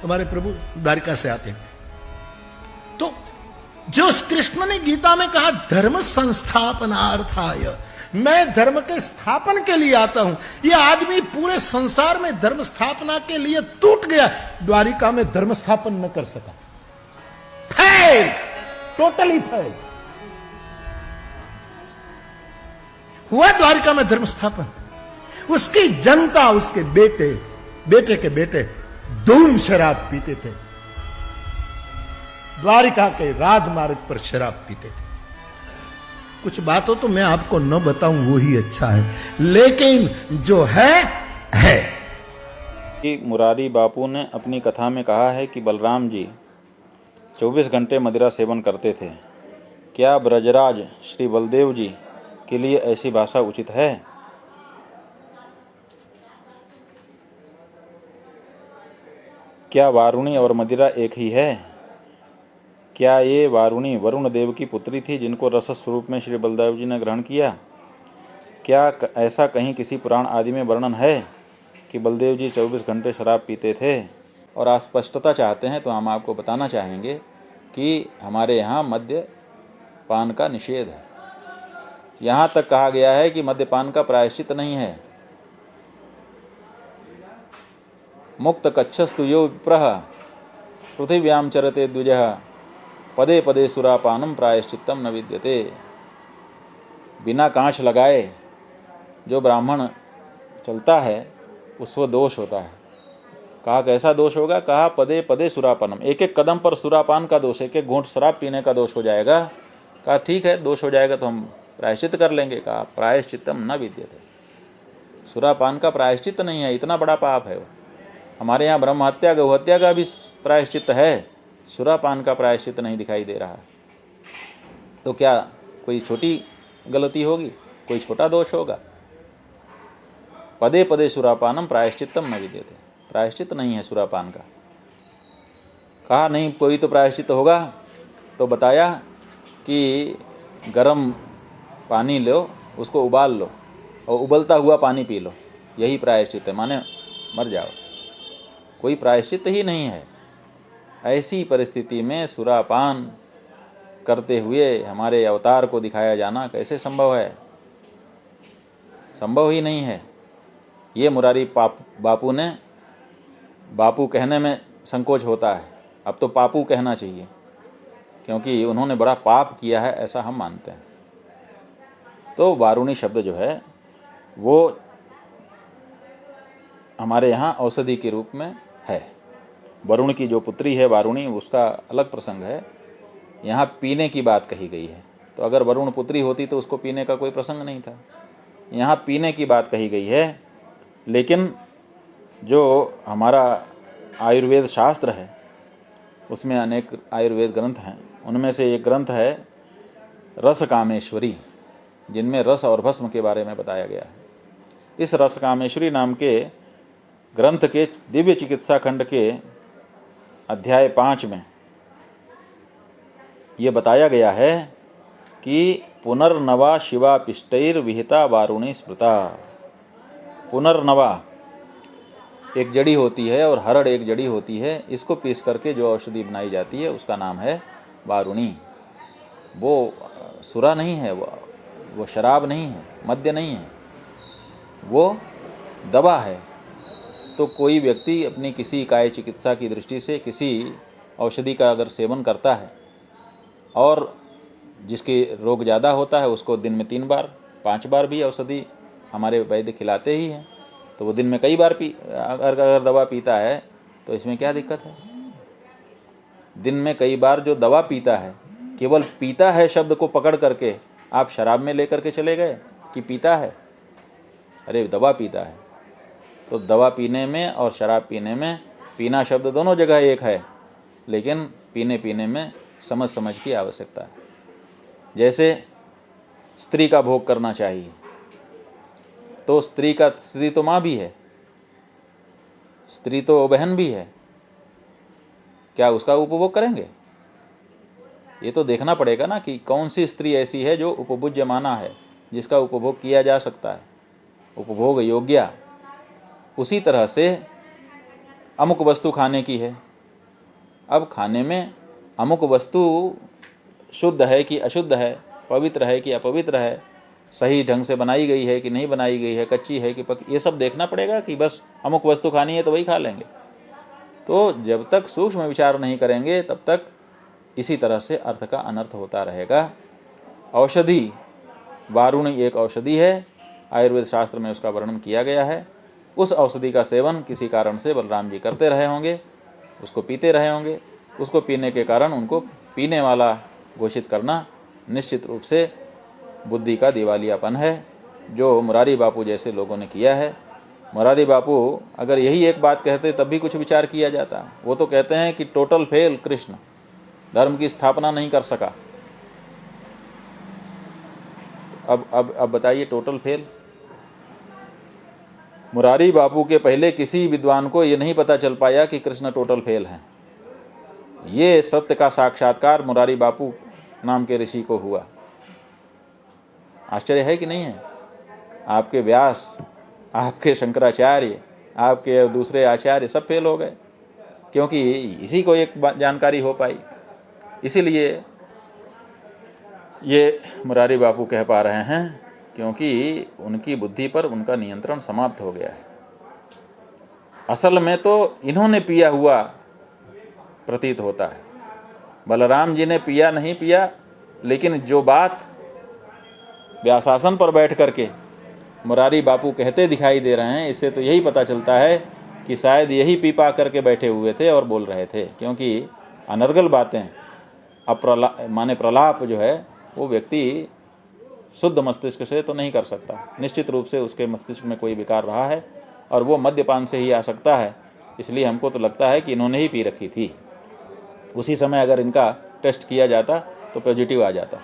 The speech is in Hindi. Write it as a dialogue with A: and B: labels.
A: हमारे प्रभु द्वारिका से आते हैं। तो जो कृष्ण ने गीता में कहा धर्म संस्थापनार्थाय, मैं धर्म के स्थापन के लिए आता हूं, यह आदमी पूरे संसार में धर्म स्थापना के लिए टूट गया, द्वारिका में धर्म स्थापन न कर सका, फेल, टोटली फेल हुआ द्वारिका में धर्म स्थापन। उसकी जनता, उसके बेटे, बेटे के बेटे धूम शराब पीते थे, द्वारिका के राजमार्ग पर शराब पीते थे। कुछ बातों तो मैं आपको न बताऊं वो ही अच्छा है, लेकिन जो है
B: कि मुरारी बापू ने अपनी कथा में कहा है कि बलराम जी 24 घंटे मदिरा सेवन करते थे। क्या ब्रजराज श्री बलदेव जी के लिए ऐसी भाषा उचित है? क्या वारुणी और मदिरा एक ही है? क्या ये वारुणी वरुण देव की पुत्री थी जिनको रस स्वरूप में श्री बलदेव जी ने ग्रहण किया? क्या ऐसा कहीं किसी पुराण आदि में वर्णन है कि बलदेव जी 24 घंटे शराब पीते थे? और आप स्पष्टता चाहते हैं तो हम आपको बताना चाहेंगे कि हमारे यहाँ मद्यपान का निषेध है। यहाँ तक कहा गया है कि मद्यपान का प्रायश्चित नहीं है। मुक्त कच्छस्तु यो विप्रः पृथिव्याम चरते द्विजः पदे पदे सुरापानम प्रायश्चित्तम न विद्यते। बिना कांच लगाए जो ब्राह्मण चलता है उसको दोष होता है। कहा कैसा दोष होगा? कहा पदे पदे सुरापानम, एक एक कदम पर सुरापान का दोष, एक एक घूंट शराब पीने का दोष हो जाएगा। कहा ठीक है, दोष हो जाएगा तो हम प्रायश्चित कर लेंगे। कहा प्रायश्चित्तम न विद्यते, सुरापान का प्रायश्चित नहीं है, इतना बड़ा पाप है वो। हमारे यहाँ ब्रह्म हत्या गौ हत्या का भी प्रायश्चित है, सुरापान का प्रायश्चित नहीं दिखाई दे रहा। तो क्या कोई छोटी गलती होगी, कोई छोटा दोष होगा? पदे पदे सुरापानम प्रायश्चित्तम न विद्यते, प्रायश्चित नहीं है सुरापान का। कहा नहीं कोई तो प्रायश्चित होगा, तो बताया कि गरम पानी लो, उसको उबाल लो और उबलता हुआ पानी पी लो, यही प्रायश्चित है, माने मर जाओ। कोई प्रायश्चित ही नहीं है। ऐसी परिस्थिति में सुरापान करते हुए हमारे अवतार को दिखाया जाना कैसे संभव है? संभव ही नहीं है। ये मुरारी बापू ने, बापू कहने में संकोच होता है, अब तो पापू कहना चाहिए, क्योंकि उन्होंने बड़ा पाप किया है ऐसा हम मानते हैं। तो वारुणी शब्द जो है वो हमारे यहाँ औषधि के रूप में है। वरुण की जो पुत्री है वारुणी, उसका अलग प्रसंग है। यहाँ पीने की बात कही गई है, तो अगर वरुण पुत्री होती तो उसको पीने का कोई प्रसंग नहीं था। यहाँ पीने की बात कही गई है। लेकिन जो हमारा आयुर्वेद शास्त्र है उसमें अनेक आयुर्वेद ग्रंथ हैं, उनमें से एक ग्रंथ है रस कामेश्वरी, जिनमें रस और भस्म के बारे में बताया गया है। इस रस कामेश्वरी नाम के ग्रंथ के दिव्य चिकित्सा खंड के अध्याय 5 में ये बताया गया है कि पुनर्नवा शिवा पिष्टैर विहिता वारुणी स्मृता। पुनर्नवा एक जड़ी होती है और हरड़ एक जड़ी होती है, इसको पीस करके जो औषधि बनाई जाती है उसका नाम है वारुणी। वो सुरा नहीं है, वो शराब नहीं है, मद्य नहीं है, वो दवा है। तो कोई व्यक्ति अपनी किसी काय चिकित्सा की दृष्टि से किसी औषधि का अगर सेवन करता है और जिसके रोग ज़्यादा होता है उसको दिन में 3 बार 5 बार भी औषधि हमारे वैद्य खिलाते ही हैं, तो वो दिन में कई बार अगर दवा पीता है तो इसमें क्या दिक्कत है? दिन में कई बार जो दवा पीता है, केवल पीता है शब्द को पकड़ करके आप शराब में लेकर के चले गए कि पीता है। अरे दवा पीता है, तो दवा पीने में और शराब पीने में, पीना शब्द दोनों जगह एक है, लेकिन पीने में समझ समझ की आवश्यकता है। जैसे स्त्री का भोग करना चाहिए, तो स्त्री तो माँ भी है, स्त्री तो बहन भी है, क्या उसका उपभोग करेंगे? ये तो देखना पड़ेगा ना कि कौन सी स्त्री ऐसी है जो उपभोज्यमाना है, जिसका उपभोग किया जा सकता है, उपभोग योग्य। उसी तरह से अमुक वस्तु खाने की है अब खाने में अमुक वस्तु शुद्ध है कि अशुद्ध है, पवित्र है कि अपवित्र है, सही ढंग से बनाई गई है कि नहीं बनाई गई है, कच्ची है कि पक्की, ये सब देखना पड़ेगा कि बस अमुक वस्तु खानी है तो वही खा लेंगे। तो जब तक सूक्ष्म विचार नहीं करेंगे तब तक इसी तरह से अर्थ का अनर्थ होता रहेगा। औषधि, वारुणी एक औषधि है, आयुर्वेद शास्त्र में उसका वर्णन किया गया है। उस औषधि का सेवन किसी कारण से बलराम जी करते रहे होंगे, उसको पीते रहे होंगे। उसको पीने के कारण उनको पीने वाला घोषित करना निश्चित रूप से बुद्धि का दिवालियापन है, जो मुरारी बापू जैसे लोगों ने किया है। मुरारी बापू अगर यही एक बात कहते तब भी कुछ विचार किया जाता। वो तो कहते हैं कि टोटल फेल कृष्ण, धर्म की स्थापना नहीं कर सका। अब बताइए, टोटल फेल। मुरारी बापू के पहले किसी विद्वान को ये नहीं पता चल पाया कि कृष्ण टोटल फेल हैं। ये सत्य का साक्षात्कार मुरारी बापू नाम के ऋषि को हुआ। आश्चर्य है कि नहीं है? आपके व्यास, आपके शंकराचार्य, आपके दूसरे आचार्य सब फेल हो गए, क्योंकि इसी को एक जानकारी हो पाई। इसीलिए ये मुरारी बापू कह पा रहे हैं, क्योंकि उनकी बुद्धि पर उनका नियंत्रण समाप्त हो गया है। असल में तो इन्होंने पिया हुआ प्रतीत होता है। बलराम जी ने पिया नहीं पिया, लेकिन जो बात व्यासासन पर बैठ करके मुरारी बापू कहते दिखाई दे रहे हैं, इससे तो यही पता चलता है कि शायद यही पी पा करके बैठे हुए थे और बोल रहे थे। क्योंकि अनर्गल बातें, माने प्रलाप जो है, वो व्यक्ति शुद्ध मस्तिष्क से तो नहीं कर सकता। निश्चित रूप से उसके मस्तिष्क में कोई विकार रहा है और वो मद्यपान से ही आ सकता है। इसलिए हमको तो लगता है कि इन्होंने ही पी रखी थी। उसी समय अगर इनका टेस्ट किया जाता तो पॉजिटिव आ जाता।